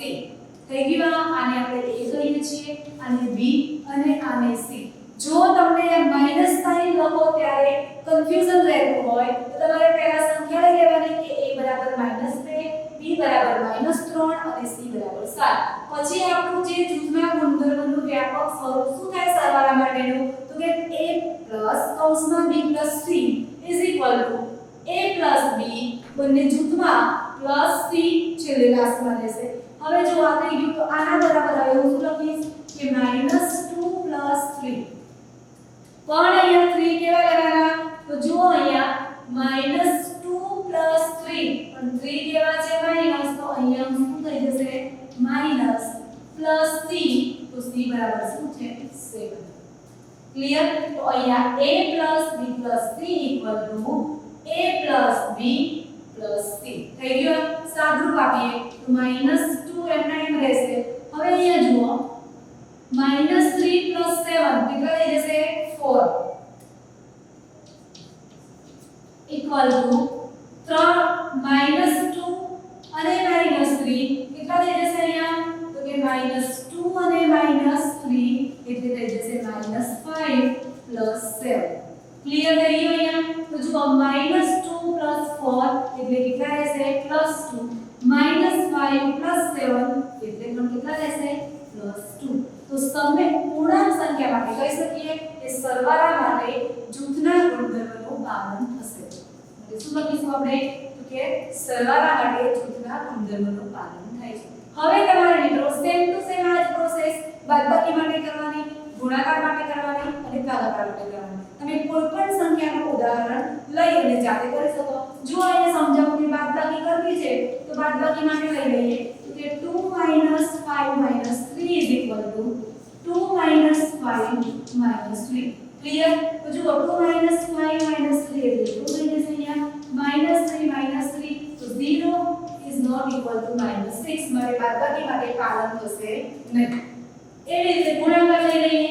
થઈ ગયું આને આપણે a કહીએ છીએ આને b અને આને c જો તમને માઈનસ સાઇન લખો ત્યારે કન્ફ્યુઝન રહેતું હોય તો તમારે પહેલા સંખ્યા લઈ લેવાની કે a બરાબર -2 b બરાબર -3 અને c બરાબર 7 પછી આપણું જે જૂથના ગુણધર્મનું વ્યાપક સ્વરૂપ શું થાય સરવાળા માટેનું તો કે a કૌંસમાં b c is equal to a b બંને જૂથમાં +c છેલ્લે લાસ્ટમાં રહેશે હવે જો આ થઈ ગયું તો આના બરાબર આવે હું શું લખીશ કે -2 + 3 પણ અહીંયા 3 કેવા લેવાના તો જો અહીંયા -2 + 3 પણ 3 કેવા છે માઈનસ તો અહીંયા શું થઈ જશે -+c તો c બરાબર શું છે 7 ક્લિયર તો અહીંયા a + b + c a + b + c થઈ ગયો સાદુરૂપ આપીએ તો -2 એમના એમ રહેશે હવે અહીંયા જુઓ -3 + 7 કેટલા થઈ જશે 4 equal to 3 -2 અને -3 કેટલા થઈ જશે અહીંયા તો કે -2 અને -3 એટલે થઈ જશે -5 + 7 ક્લિયર થઈ ગયું અહીંયા તો જુઓ -2 + 4 એટલે કેટલા રહેશે +2 -5 + 7 એટલે પણ કેટલા રહેશે +2 તો સમે પૂર્ણાંક સંખ્યા માટે કહી શકીએ કે સરવાળા માટે જૂથના ગુણધર્મ પાલન થશે. એટલે શું લખીશું આપણે તો કે સરવાળા માટે જૂથના ગુણધર્મોનું પાલન થાય છે. હવે તમારે મિત્રો સેમ ટુ સેમ આ જ પ્રોસેસ બાદબાકી માટે કરવાની, ગુણાકાર માટે કરવાની અને ભાગાકાર માટે કરવાની. તમે કોઈ પણ સંખ્યાનું ઉદાહરણ લઈ અને જાતે કરી શકો. જો અહીંયા સમજાવું કે બાદબાકી કરવી છે તો બાદબાકી માટે લઈ લઈએ તો કે 2 - 5 - 3 = 2 - 5 - 3. ક્લિયર? તો જો 2 - 5 - 3 એટલે શું થઈ જશે અહીંયા -3 - 3 તો 0 is not equal to -6 માટે બાદબાકી માટે પાલન થશે નહીં. એવી રીતે ગુણાકાર લઈ લઈએ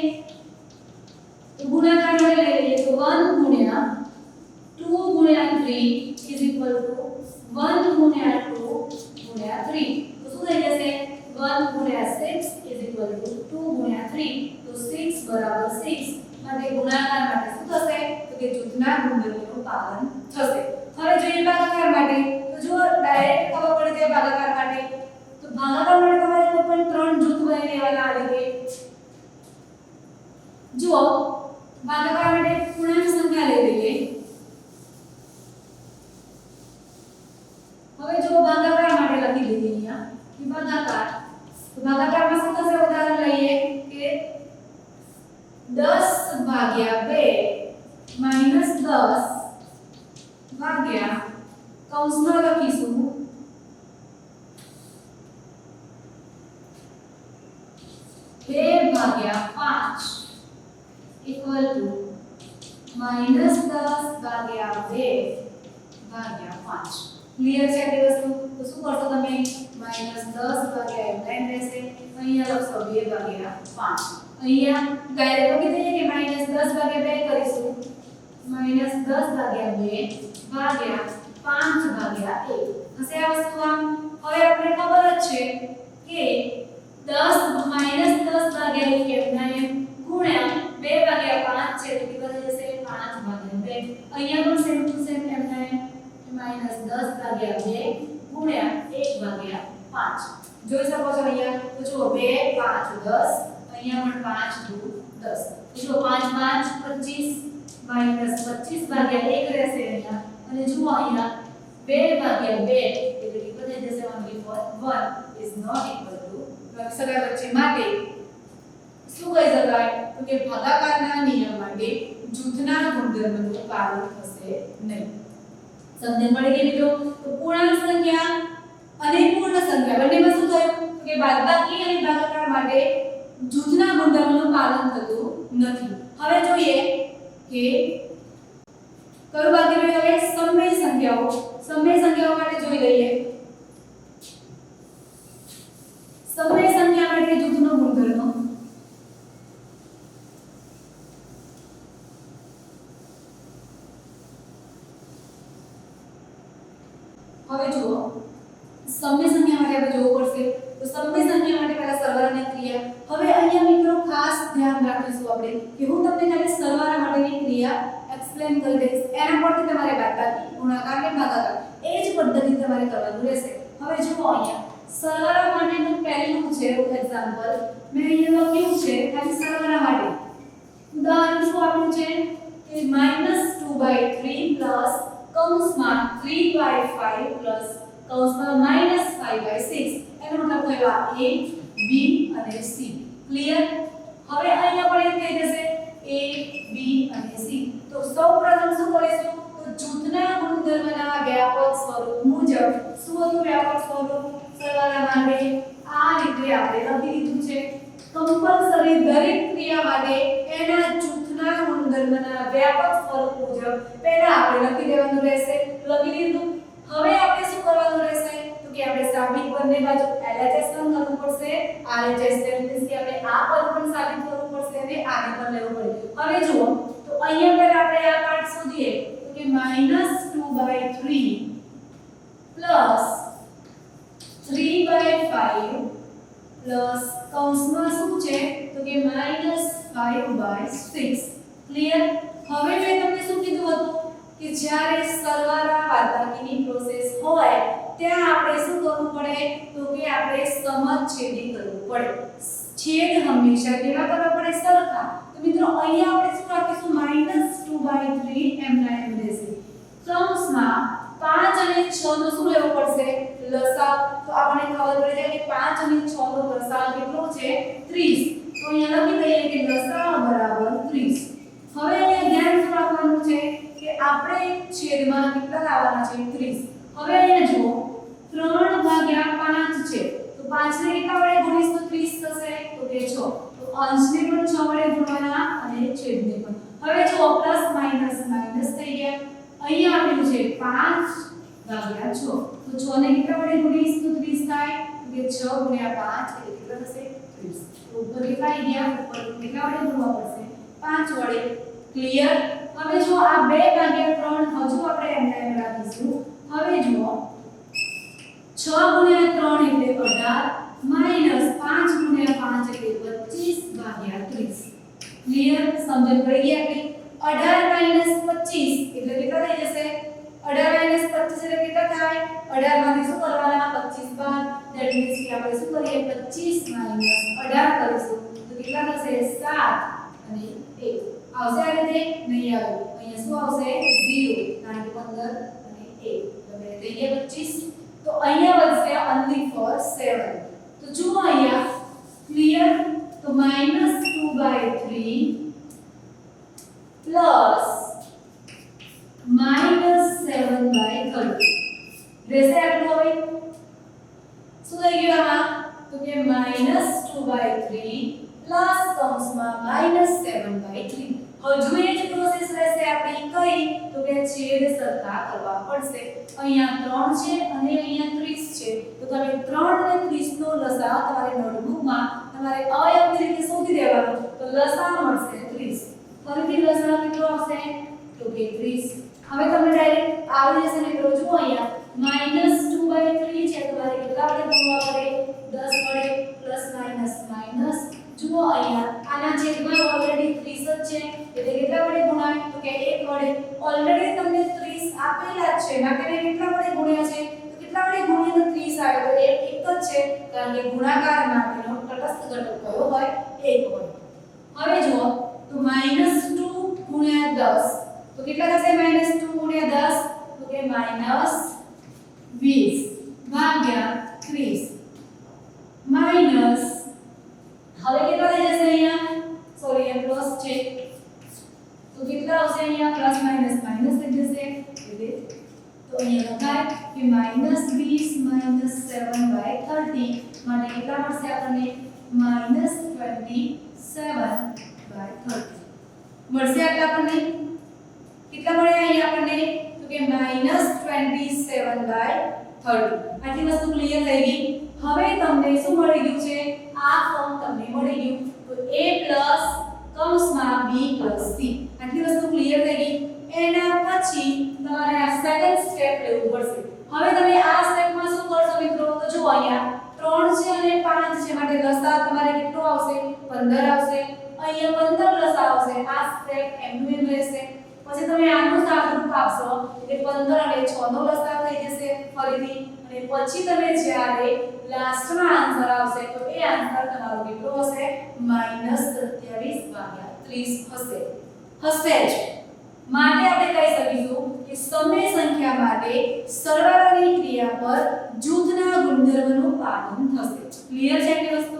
તો ગુણાકાર માટે લઈ લઈએ તો 1 ગુણ્યા 2 ગુણ્યા 3 is equal to 1 ગુણ્યા 2 ગુણ્યા 3 તો શું થઈ જશે 1 ગુણ્યા 6 is equal to 2 ગુણ્યા 3 તો 6 બરાબર 6 માટે ગુણાકાર માટે શું થશે તો કે જૂથના ગુણધર્મોનું પાલન થશે. હવે જોઈએ ભાગાકાર માટે તો જો ડાયરેક્ટ ખબર પડે છે ભાગાકાર માટે તો ભાગાકાર માટે તમારે કોઈ પણ ત્રણ જૂથ બનાવી લેવાના આ રીતે. જો ભાગાકાર માટે પૂર્ણાંક સંખ્યા લઈ લઈએ. હવે જો ભાગાકાર માટે લખી દઈએ અહીંયા કે ભાગાકાર તો ભાગાકારમાં શું થશે ઉદાહરણ લઈએ કે 10 ભાગ્યા 2 -10 ભાગ્યા કૌંસમાં લખીશું 2 ભાગ્યા 5 equal to -10 ભાગ્યા 2 ભાગ્યા 5. ક્લિયર છે આ વસ્તુ? તો શું કરશો તમે -10 ભાગ્યા એમ રહેશે, અહીંયા લખશો 2 ભાગ્યા 5. અહીંયા ડાયરેક્ટ લખી દઈએ કે -10 ભાગ્યા 2 કરીશું -10 ભાગ્યા 2 ભાગ્યા 5 ભાગ્યા 1 હશે આ વસ્તુ. આમ હવે આપણે ખબર જ છે કે 10 ભાગ્યા 1 કેમના એમ ગુણ્યા 2 ભાગ્યા 5 છે તો કેટલા થશે 5 ભાગ્યા 2. અહીંયા પણ સેમ ટુ સેમ એમના એમ -10 ભાગ્યા 2 ગુણ્યા 1 ભાગ્યા 5 જોઈ શકો છો અહીંયા. તો જો 2 5 10 અહીંયા પણ 5 2 10 જો 5 5 25 -25 ભાગ્યા 1 રહેશે અહીંયા અને જુઓ અહીંયા 2 ભાગ્યા 2 એટલે કેટલા થઈ જશે only for 1 is not equal to લખી શકાય વચ્ચે માટે શું કહી શકાય તો કે ભાગાકારના નિયમ માટે જૂથના ગુણધર્મનું પાલન થશે નહીં. સમજણ પડી ગઈ મિત્રો? તો પૂર્ણાંક સંખ્યા અને પૂર્ણ સંખ્યા બંનેમાં શું થયું તો કે બાદબાકી અને ભાગાકાર માટે જૂથના ગુણધર્મનું પાલન થતું નથી. હવે જોઈએ કે કયું બાકી રહ્યું હવે સમય સંખ્યાઓ. સમય સંખ્યાઓ માટે જોઈ લઈએ. સમય સંખ્યા માટે જૂથનો ગુણધર્મ હવે જુઓ સમય સંખ્યા માટે આપણે જોવું પડશે. તો સમય સંખ્યા માટે પહેલા સરવાળાની ક્રિયા. હવે અહીંયા મિત્રો ખાસ ધ્યાન રાખીશું આપણે કે હું તમને ખાલી સરવાળા માટેની ક્રિયા એક્સપ્લેન કરી દઈશ. એના પરથી તમારે બાદબાકી ગુણાકાર કે ભાગાકાર એ જ પદ્ધતિ તમારે કરવાનું રહેશે. હવે જુઓ અહીંયા સરવાળા માટેનું પહેલું છે એક્ઝામ્પલ મેં અહીંયા લખ્યું છે ખાલી સરવાળા માટે. ઉદાહરણ શું આપ્યું છે કે -2/3 પ્લસ કૌંસમાં 3/5 પ્લસ કૌંસમાં -5/6 એનો મતલબ થયો આ a b અને c. ક્લિયર? હવે અહીંયા પણ એમ થઈ જશે a b અને c. તો સૌપ્રથમ શું કરીશું તો જૂથના ગુણધર્મના વ્યાપક સ્વરૂપ મુજબ શું હતું વ્યાપક સ્વરૂપ સરવાળા માટે આ રીતે આપણે લખી દીધું છે. કમ્પલસરી દરેક ક્રિયા માટે એના જૂથના ગુણધર્મના વ્યાપક સ્વરૂપ મુજબ પહેલા આપણે લખી દેવાનું રહેશે. લખી દીધું. હવે આપણે શું કરવાનું રહેશે તો કે આપણે સાબિત બંને બાજુ LHS પણ કરવું પડશે. RHS એટલે કે આપણે આ પદ પણ સાબિત કરવું પડશે અને આને પણ લેવું પડે. હવે જુઓ તો અહીંયા પર આપણે આ પાર્ટ શોધીએ તો કે -2/3 પ્લસ 3/5 પ્લસ કૌંસમાં શું છે તો કે -5/6. ક્લિયર? હવે મેં તમને શું કીધું હતું કે જ્યારે સરવાળા બાદબાકીની પ્રોસેસ હોય ત્યાં આપણે શું કરવું પડે તો કે આપણે સમછેદી કરવું પડે. છેદ હંમેશા કેવા કરવા પડે સરખા. તો મિત્રો અહીંયા આપણે શું રાખીશું -2/3 એમના એમ રહેશે કૌંસમાં 5 અને 6 નો શું લેવો પડશે લસાઅ તો આપણને ખબર પડી જાય કે 5 અને 6 નો લસાઅ કેટલો છે 30 તો અહીંયા લખી દઈએ કે લસાઅ બરાબર 30 હવે અહીંયા ધ્યાન શું રાખવાનું છે કે આપણે છેદમાં કેટલા લાવવાના છે 30 હવે અહીંયા જુઓ 3/5 છે તો 5 ને કેટલા વડે ગુણીશ તો 30 થશે તો કે 6 તો અંશને પણ 6 વડે ગુણવાના અને છેદને પણ હવે જુઓ પ્લસ માઈનસ માઈનસ થઈ ગયા અહીંયા આપ્યું છે 5/6 તો 6 ને કેટલા વડે ગુણીશ તો 30 થાય તો કે 6 * 5 એટલે કેટલા થશે 30 તો ઉપર કેટલા આવી ગયા ઉપર કેટલા વડે ગુણવા પડશે 5 વડે ક્લિયર હવે જો આ 2/3 હજુ આપણે એમને એમ રાખીશું હવે જુઓ 6 * 3 એટલે 18 -5 * 5 એટલે 25/30 ક્લિયર સમજણ પડી ગઈ આપણી 18 - 25 એટલે કેટલા થઈ જશે 18 - 25 એટલે કેટલા થાય 18 માંથી શું કરવાના 25 બાદ ધેટ મીન્સ કે આપણે શું કરીએ 25 - 18 કરીશું તો કેટલા થશે 7 અને 1 આવશે આ રીતે નહીં આવે અહીંયા શું આવશે 0 કારણ કે 15 અને 1 એટલે થઈ ગયા 25 તો અહીંયા વધશે only for 7 તો જુઓ અહીંયા ક્લિયર તો -2/3 પ્લસ -7/30 રહેશે આટલું હવે શું થઈ ગયું આમાં તો કે -2/3 પ્લસ કૌંસમાં -7/3 હજુ એ જ પ્રોસેસ રહેશે આપણી કઈ તો કે છેદ સરખા કરવા પડશે અહીંયા 3 છે અને અહીંયા 30 છે તો તમે 3 અને 30 નો લસાઅ તમારી નોટબુકમાં તમારે અવયવ તરીકે શોધી દેવાનો તો લસાઅ મળશે 30 ફરીથી લસાઅ કેટલો આવશે તો કે 30 હવે તમને ડાયરેક્ટ આવડી જશે મિત્રો જુઓ અહીંયા -2/3 છે તમારે કેટલા વડે ગુણવા પડે 10 વડે પ્લસ માઈનસ માઈનસ જુઓ અહીંયા આના છેદમાં ઓલરેડી 30 જ છે એટલે કેટલા વડે ગુણાય તો કે 1 વડે ઓલરેડી તમને 30 આપેલા જ છે બાકીને કેટલા વડે ગુણ્યા છે તો કેટલા વડે ગુણીએ તો 30 આવે તો એક જ છે કારણ કે ગુણાકાર માટેનો તટસ્થ ઘટક કયો હોય 1 હોય હવે જુઓ તો -2 * 10 તો કેટલા થશે -2 * 10 તો કે -20/30 માઈનસ હવે કેટલા થઈ જશે અહીંયા સોરી એ પ્લસ છે તો કેટલા આવશે અહીંયા પ્લસ માઈનસ માઈનસ થઈ જશે એટલે તો અહીંયા લખાય કે -20 - 7/30 માટે કેટલા મળશે આપણને -27/30 મળશે આટલા આપણને કેટલા મળે અહીંયા આપણને તો કે -27/30 આટલી વસ્તુ ક્લિયર થઈ ગઈ હવે તમને શું મળી ગયું છે આ ફોર્મ તમને મળી ગયું તો a કૌંસમાં b c આટલી વસ્તુ ક્લિયર થઈ ગઈ એના પછી તમારે આ સેકન્ડ સ્ટેપ લેવું પડશે હવે તમે આ સ્ટેપમાં શું કરશો મિત્રો તો જો અહીંયા 3 છે અને 5 છે માટે લસાઅ તમારે કેટલો આવશે 15 આવશે અહીંયા 15 લસાઅ આવશે આ સ્ટેપ એમનું એમ રહેશે પછી તમે આનું સાદુરૂપ આપશો એટલે 15 અને 6 નો લસાઅ થઈ જશે ફરીથી અને પછી તમે જ્યારે લાસ્ટમાં આન્સર આવશે તો એ આન્સર તમારો કેટલો હશે -27/30 હશે જ માટે આપણે કહી શકીશું કે સમય સંખ્યા માટે સરવાળાની ક્રિયા પર જૂથના ગુણધર્મનું પાલન થશે ક્લિયર છે કે વસ્તુ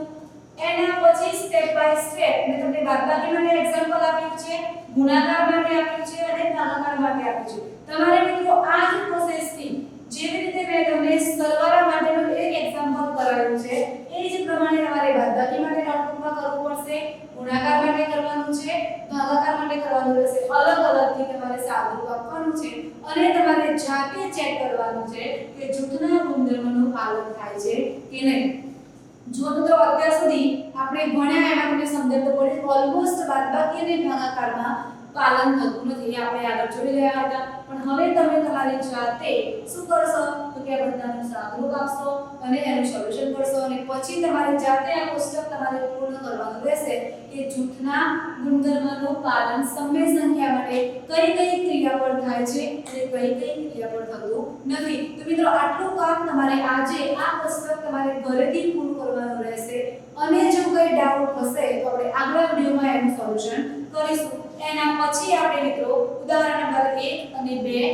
એના પછી સ્ટેપ બાય સ્ટેપ મેં તમને બાદબાકી માટે એક્ઝામ્પલ આપ્યું છે ગુણાકાર માટે આપ્યું છે અને ભાગાકાર માટે આપ્યું છે તમારે મિત્રો આ જ પ્રોસેસથી જેવી રીતે મેં તમને સરવાળા માટેનું એક એક્ઝામ્પલ કરાવ્યું છે એ જ પ્રમાણે તમારે બાદબાકી માટે નોટબુકમાં કરવું પડશે ગુણાકાર માટે કરવાનું છે ભાગાકાર માટે કરવાનું રહેશે અલગ અલગથી તમારે સાદુરૂપ આપવાનું છે અને તમારે જાતે ચેક કરવાનું છે કે જૂથના ગુણધર્મનું પાલન થાય છે કે નહીં જો તો અત્યાર સુધી આપણે ભણ્યા એમાં તમને સમજણ તો પડી ઓલમોસ્ટ બાદબાકી અને ભાગાકારમાં પાલન થતું નથી આપણે આગળ જોઈ રહ્યા હતા પણ હવે તમે તમારી જાતે શું કરશો તો કે આ બધાનું સાદુરૂપ આપશો અને એનું સોલ્યુશન કરશો અને પછી તમારી જાતે આ પુસ્તક તમારે પૂર્ણ કરવાનું રહેશે કે જૂથના ગુણધર્મનું પાલન સમય સંખ્યા માટે કઈ કઈ ક્રિયા પર થાય છે અને કઈ કઈ ક્રિયા પર થતું નથી તો મિત્રો આટલું કામ તમારે આજે આ પુસ્તક તમારે ઘરેથી પૂરું કરવાનું રહેશે અને જો કોઈ ડાઉટ હશે તો આપણે આગલા વિડિયોમાં એનું સોલ્યુશન એના પછી આપણે મિત્રો ઉદાહરણ નંબર 1 અને 2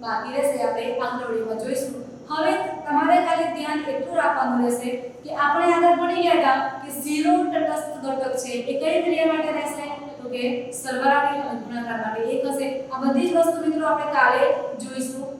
બાકી રહેશે, આપણે આગળ વિડીયોમાં જોઈશું. હવે તમારે ખાલી ધ્યાન એટલું રાખવાનું રહેશે કે આપણે આગળ ભણી ગયા હતા કે 0 તટસ્થ ઘટક છે એ કઈ ક્રિયા માટે રહેશે, તો કે સરવાળાની અને ગુણાકાર માટે એક હશે. આ બધી જ વસ્તુ મિત્રો આપણે કાલે જોઈશું.